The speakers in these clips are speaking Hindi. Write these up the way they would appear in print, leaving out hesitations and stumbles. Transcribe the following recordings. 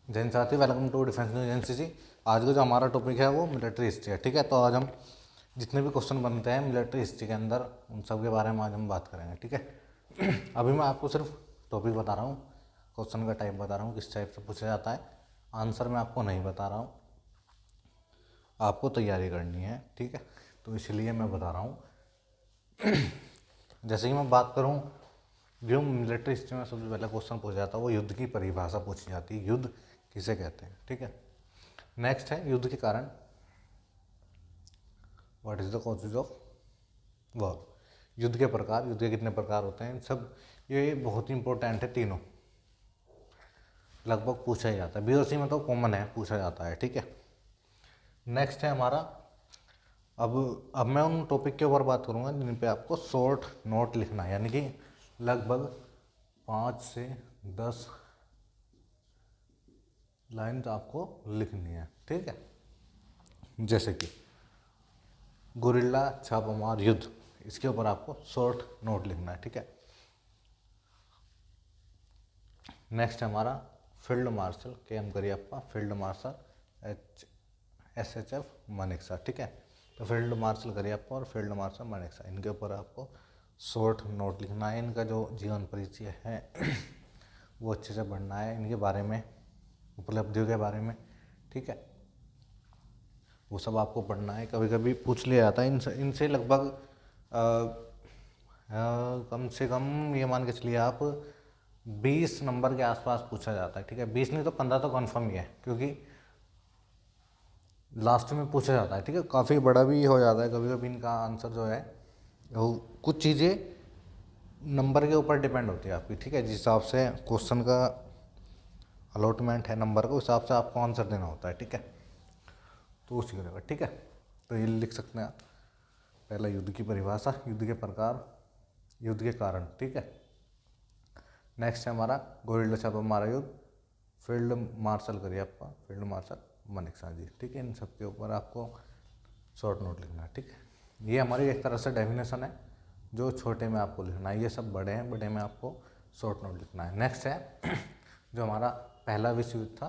जैन साथी, welcome to defence news NCC. आज का जो हमारा टॉपिक है वो मिलिट्री हिस्ट्री है। ठीक है, तो आज हम जितने भी क्वेश्चन बनते हैं मिलिट्री हिस्ट्री के अंदर उन सब के बारे में आज हम बात करेंगे। ठीक है अभी मैं आपको सिर्फ टॉपिक बता रहा हूँ, क्वेश्चन का टाइप बता रहा हूँ, किस टाइप से पूछा जाता है। आंसर मैं आपको नहीं बता रहा हूँ, आपको तैयारी करनी है। ठीक है, तो इसलिए मैं बता रहा हूँ। जैसे कि मैं बात करूँ, जो मिलिट्री हिस्ट्री में सबसे पहला क्वेश्चन पूछा जाता है वो युद्ध की परिभाषा पूछी जाती है, युद्ध किसे कहते हैं। ठीक है, नेक्स्ट है युद्ध के कारण, what is the causes of war. युद्ध के प्रकार, युद्ध के कितने प्रकार होते हैं, सब ये बहुत ही इंपॉर्टेंट है। तीनों लगभग पूछा ही जाता है, बी और सी में तो कॉमन है, पूछा जाता है। ठीक है, नेक्स्ट है हमारा, अब मैं उन टॉपिक के ऊपर बात करूंगा जिन पे आपको शॉर्ट नोट लिखना है, यानी कि लगभग 5 से 10 लाइन तो आपको लिखनी है। ठीक है, जैसे कि गुरिल्ला छापामार युद्ध, इसके ऊपर आपको शॉर्ट नोट लिखना है। ठीक है, नेक्स्ट है हमारा field marshal K M Cariappa, field marshal SHF Manekshaw. ठीक है, तो फील्ड मार्शल करियप्पा और फील्ड मार्शल मानेकशॉ, इनके ऊपर आपको शॉर्ट नोट लिखना है। इनका जो जीवन परिचय है वो अच्छे से पढ़ना है, इनके बारे में, उपलब्धियों के बारे में। ठीक है, वो सब आपको पढ़ना है। कभी कभी पूछ लिया जाता है इनसे लगभग कम से कम ये मान के चलिए आप 20 नंबर के आसपास पूछा जाता है। ठीक है, 20 नहीं तो 15 तो कन्फर्म ही है, क्योंकि लास्ट में पूछा जाता है। ठीक है, काफ़ी बड़ा भी हो जाता है कभी कभी इनका आंसर जो है वो, कुछ चीज़ें नंबर के ऊपर डिपेंड होती है आपकी। ठीक है, जिस हिसाब से क्वेश्चन का अलॉटमेंट है नंबर का, उस हिसाब से आपको आंसर देना होता है। ठीक है, तो उसी को। ठीक है, तो ये लिख सकते हैं आप। पहला युद्ध की परिभाषा, युद्ध के प्रकार, युद्ध के कारण। ठीक है, नेक्स्ट है हमारा गुरिल्ला छापामार युद्ध, field marshal Cariappa, field marshal Manekshaw ji. ठीक है, इन सब के ऊपर आपको शॉर्ट नोट लिखना है। ठीक है, ये हमारी एक तरह से डेफिनेशन है, जो छोटे में आपको लिखना है, ये सब बड़े हैं, बड़े में आपको शॉर्ट नोट लिखना है। नेक्स्ट है जो हमारा पहला विश्व युद्ध था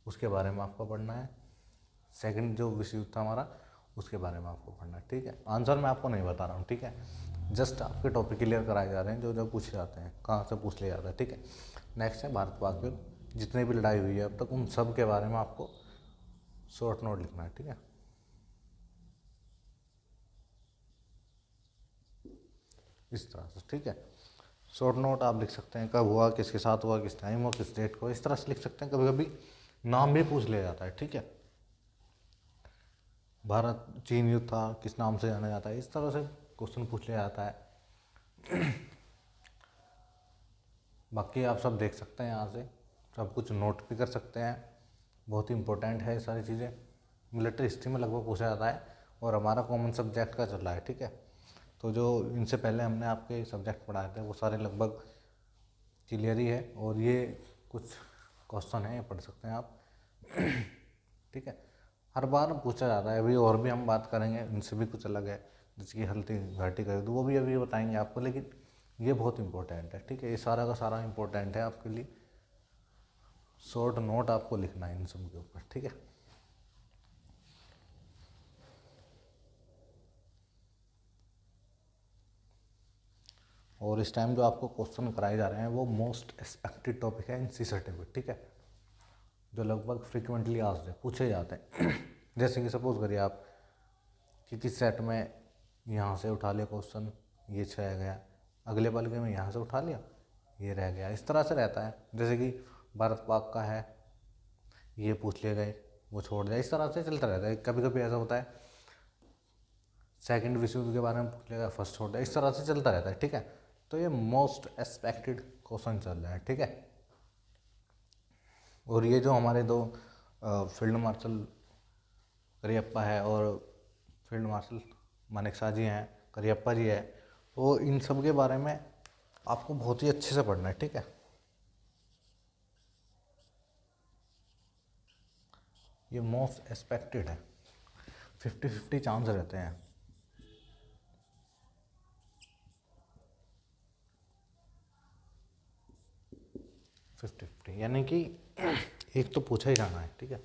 उसके बारे में आपको पढ़ना है। सेकंड जो विश्व युद्ध था हमारा, उसके बारे में आपको पढ़ना है। ठीक है, आंसर मैं आपको नहीं बता रहा हूँ। ठीक है, जस्ट आपके टॉपिक क्लियर कराए जा रहे हैं, जो जो पूछे जाते हैं, कहाँ से पूछ लिया जाता है। ठीक है, नेक्स्ट है भारत पाक युद्ध, जितने भी लड़ाई हुई है अब तक, उन सब के बारे में आपको शॉर्ट नोट लिखना है। ठीक है, इस तरह से। ठीक है, शॉर्ट नोट आप लिख सकते हैं, कब हुआ, किसके साथ हुआ, किस टाइम हुआ, किस डेट को, इस तरह से लिख सकते हैं। कभी कभी नाम भी पूछ लिया जाता है। ठीक है, भारत चीन युद्ध था, किस नाम से जाना जाता है, इस तरह से क्वेश्चन पूछ लिया जाता है। बाकी आप सब देख सकते हैं, यहाँ से सब कुछ नोट भी कर सकते हैं। बहुत ही इंपॉर्टेंट है ये सारी चीज़ें, मिलिट्री हिस्ट्री में लगभग पूछा जाता है, और हमारा कॉमन सब्जेक्ट का चल रहा है। ठीक है, तो जो इनसे पहले हमने आपके सब्जेक्ट पढ़ाए थे वो सारे लगभग क्लियर ही है, और ये कुछ क्वेश्चन है, ये पढ़ सकते हैं आप। ठीक है, हर बार पूछा जाता है। अभी और भी हम बात करेंगे, इनसे भी कुछ अलग है, जैसे कि हल्दी घाटी का युद्ध, वो भी अभी बताएंगे आपको, लेकिन ये बहुत इंपॉर्टेंट है। ठीक है, ये सारा का सारा इंपॉर्टेंट है आपके लिए। शॉर्ट नोट आपको लिखना है इन सब के ऊपर। ठीक है, और इस टाइम जो आपको क्वेश्चन कराए जा रहे हैं वो मोस्ट एक्सपेक्टेड टॉपिक है इन सी सर्टिफिकेट। ठीक है, जो लगभग फ्रिक्वेंटली आस्क्ड है, पूछे जाते हैं। जैसे कि सपोज करिए आप कि किस सेट में यहाँ से उठा लिया क्वेश्चन, ये रह गया, अगले पल के में यहाँ से उठा लिया, ये रह गया, इस तरह से रहता है। जैसे कि भारत पाक का है, ये पूछ लिए गए, वो छोड़ दिया, इस तरह से चलता रहता है। कभी कभी ऐसा होता है सेकंड विश्व युद्ध के बारे में पूछ लिया, फर्स्ट छोड़ दिया, इस तरह से चलता रहता है। ठीक है, तो ये मोस्ट एक्सपेक्टेड क्वेश्चन चल रहा है। ठीक है, और ये जो हमारे दो फील्ड मार्शल करियप्पा है और फील्ड मार्शल मानेकशॉ जी हैं, करियप्पा जी है, तो इन सब के बारे में आपको बहुत ही अच्छे से पढ़ना है। ठीक है, ये मोस्ट एक्सपेक्टेड है, 50-50 चांस रहते हैं। 50-50 यानी कि एक तो पूछा ही जाना है, ठीक है।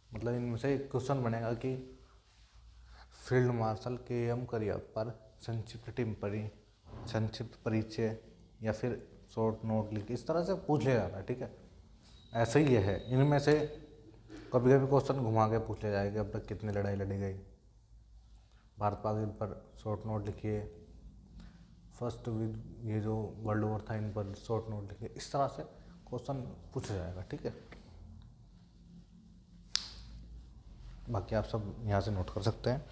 मतलब इनमें से क्वेश्चन बनेगा कि फील्ड मार्शल KM करियप्पा संक्षिप्त परिचय या फिर शॉर्ट नोट लिख, इस तरह से पूछ लिया जाता है, ठीक है। ऐसे ही ये है, इनमें से कभी कभी क्वेश्चन घुमा के पूछ लिया जाएगा अब तक कितनी लड़ाई लड़ी गई, भारत पाक युद्ध पर शॉर्ट नोट लिखिए, फर्स्ट विद ये जो वर्ल्ड वॉर था इन पर शॉर्ट नोट लिखिए, इस तरह से क्वेश्चन पूछा जाएगा, ठीक है। बाकी आप सब यहाँ से नोट कर सकते हैं।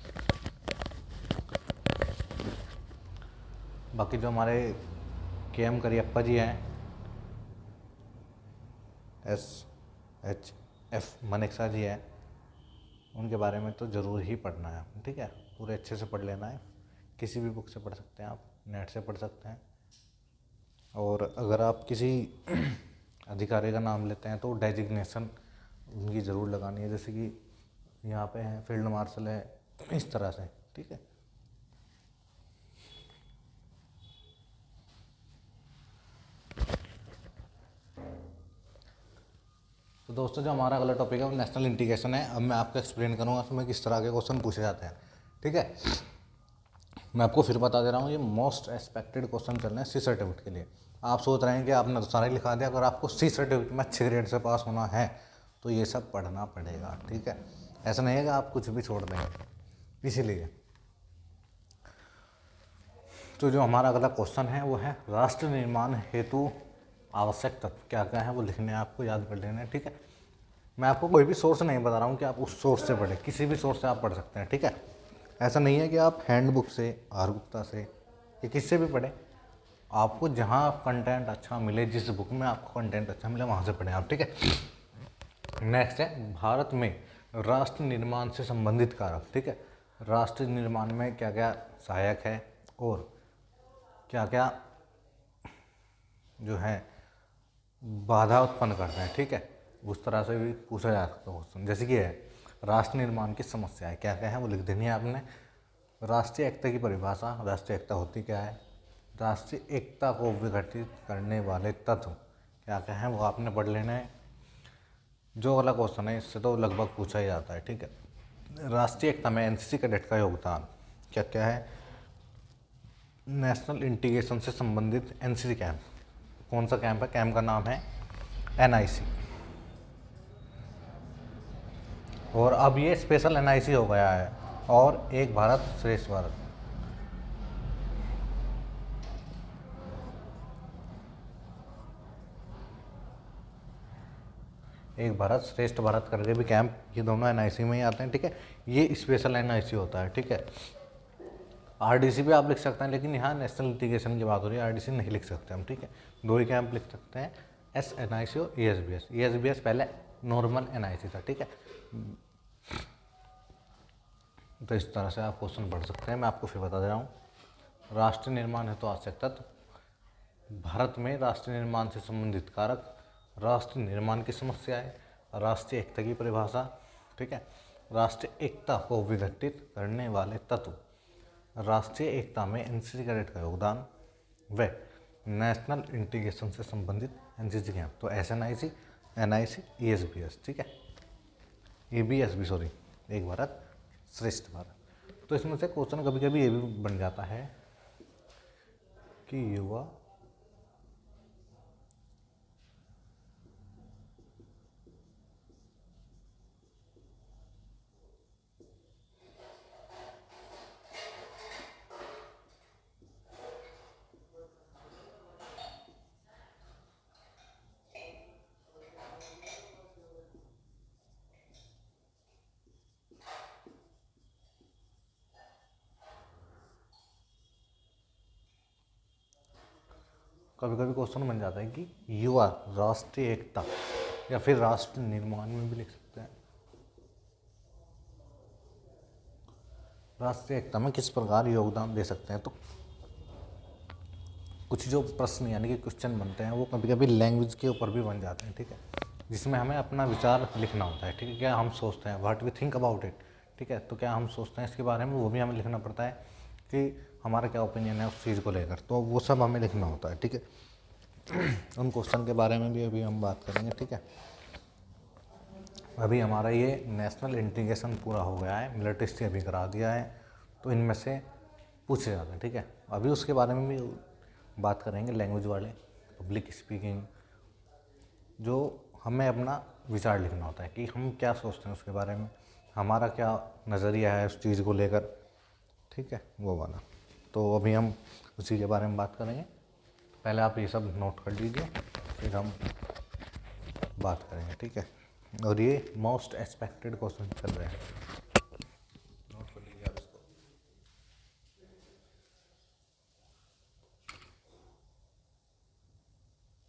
बाकी जो हमारे KM करियप्पा जी हैं, SHF मनेकशा जी हैं, उनके बारे में तो ज़रूर ही पढ़ना है, ठीक है। पूरे अच्छे से पढ़ लेना है, किसी भी बुक से पढ़ सकते हैं आप, नेट से पढ़ सकते हैं। और अगर आप किसी अधिकारी का नाम लेते हैं तो डेजिग्नेशन उनकी ज़रूर लगानी है, जैसे कि यहाँ पे है फील्ड मार्शल है, इस तरह से, ठीक है। तो दोस्तों जो हमारा अगला टॉपिक है वो नेशनल इंटीग्रेशन है। अब मैं आपको एक्सप्लेन करूँगा उसमें किस तरह के क्वेश्चन पूछे जाते हैं, ठीक है। मैं आपको फिर बता दे रहा हूँ, ये मोस्ट एक्सपेक्टेड क्वेश्चन चल रहे हैं सी सर्टिफिकेट के लिए। आप सोच रहे हैं कि आपने तो सारा ही लिखा दिया, अगर आपको सी सर्टिफिकेट में अच्छे ग्रेड से पास होना है तो ये सब पढ़ना पड़ेगा, ठीक है। ऐसा नहीं है कि आप कुछ भी छोड़ देंगे। इसीलिए तो जो हमारा अगला क्वेश्चन है वो है राष्ट्र निर्माण हेतु आवश्यक तत्व क्या क्या है, वो लिखने आपको याद कर लेना है, ठीक है। मैं आपको कोई भी सोर्स नहीं बता रहा हूँ कि आप उस सोर्स से पढ़ें, किसी भी सोर्स से आप पढ़ सकते हैं, ठीक है। ऐसा नहीं है कि आप हैंडबुक से, आर गुप्ता से या किससे भी पढ़ें। आपको जहाँ कंटेंट अच्छा मिले, जिस बुक में आपको कंटेंट अच्छा मिले वहाँ से पढ़ें आप, ठीक है। नेक्स्ट है भारत में राष्ट्र निर्माण से संबंधित कारक, ठीक है। राष्ट्र निर्माण में क्या क्या सहायक है और क्या क्या जो है बाधा उत्पन्न करते हैं, ठीक है। उस तरह से भी पूछा जा सकता है क्वेश्चन, जैसे कि है राष्ट्र निर्माण की समस्याएं क्या क्या है, वो लिख देनी है आपने। राष्ट्रीय एकता की परिभाषा, राष्ट्रीय एकता होती क्या है, राष्ट्रीय एकता को विघटित करने वाले तत्व क्या क्या हैं, वो आपने पढ़ लेना है। जो वाला क्वेश्चन है इससे तो लगभग पूछा ही जाता है, ठीक है। राष्ट्रीय एकता में NCC कैडेट का योगदान क्या क्या है। नेशनल इंटीग्रेशन से संबंधित NCC कैंप, कौन सा कैंप है, कैंप का नाम है NIC, और अब ये स्पेशल NIC हो गया है। और एक भारत श्रेष्ठ भारत, एक भारत श्रेष्ठ भारत करके भी कैंप, ये दोनों NIC में ही आते हैं, ठीक है। ये स्पेशल NIC होता है, ठीक है। RDC भी आप लिख सकते हैं, लेकिन यहाँ नेशनल इंटीग्रेशन की बात हो रही है, RDC नहीं लिख सकते हम, ठीक है। दो ही कैंप लिख सकते हैं, SNIC और ESBS। ESBS पहले नॉर्मल NIC था, ठीक है। तो इस तरह से आप क्वेश्चन पढ़ सकते हैं। मैं आपको फिर बता दे रहा हूँ, राष्ट्र निर्माण है तो आवश्यक तत्व, भारत में राष्ट्र निर्माण से संबंधित कारक, राष्ट्र निर्माण की समस्याएं, राष्ट्रीय एकता की परिभाषा, ठीक है, राष्ट्रीय एकता को विघटित करने वाले तत्व, राष्ट्रीय एकता में NCC कैडेट का योगदान, व नेशनल इंटीग्रेशन से संबंधित NCC कैंप। तो SNIC, NIC, ESBS, ठीक है, ABS भी, सॉरी, एक भारत श्रेष्ठ भारत। तो इसमें से क्वेश्चन कभी कभी ये भी बन जाता है कि युवा कभी कभी क्वेश्चन बन जाता है कि युवा राष्ट्रीय एकता या फिर राष्ट्र निर्माण में भी लिख सकते हैं, राष्ट्रीय एकता में किस प्रकार योगदान दे सकते हैं। तो कुछ जो प्रश्न यानी कि क्वेश्चन बनते हैं वो कभी कभी लैंग्वेज के ऊपर भी बन जाते हैं, ठीक है, जिसमें हमें अपना विचार लिखना होता है, ठीक है। क्या हम सोचते हैं, what we think about it, ठीक है। तो क्या हम सोचते हैं इसके बारे में, वो भी हमें लिखना पड़ता है कि हमारा क्या ओपिनियन है उस चीज़ को लेकर, तो वो सब हमें लिखना होता है, ठीक है। उन क्वेश्चन के बारे में भी अभी हम बात करेंगे, ठीक है। अभी हमारा ये नेशनल इंटीग्रेशन पूरा हो गया है, मिलिट्री हिस्ट्री अभी करा दिया है, तो इनमें से पूछे जाते हैं, ठीक है। अभी उसके बारे में भी बात करेंगे, लैंग्वेज वाले, पब्लिक स्पीकिंग, जो हमें अपना विचार लिखना होता है कि हम क्या सोचते हैं उसके बारे में, हमारा क्या नज़रिया है उस चीज़ को लेकर, ठीक है, वो वाला। तो अभी हम उसी के बारे में बात करेंगे। पहले आप ये सब नोट कर लीजिए, फिर हम बात करेंगे, ठीक है। और ये मोस्ट एक्सपेक्टेड क्वेश्चन चल रहे हैं।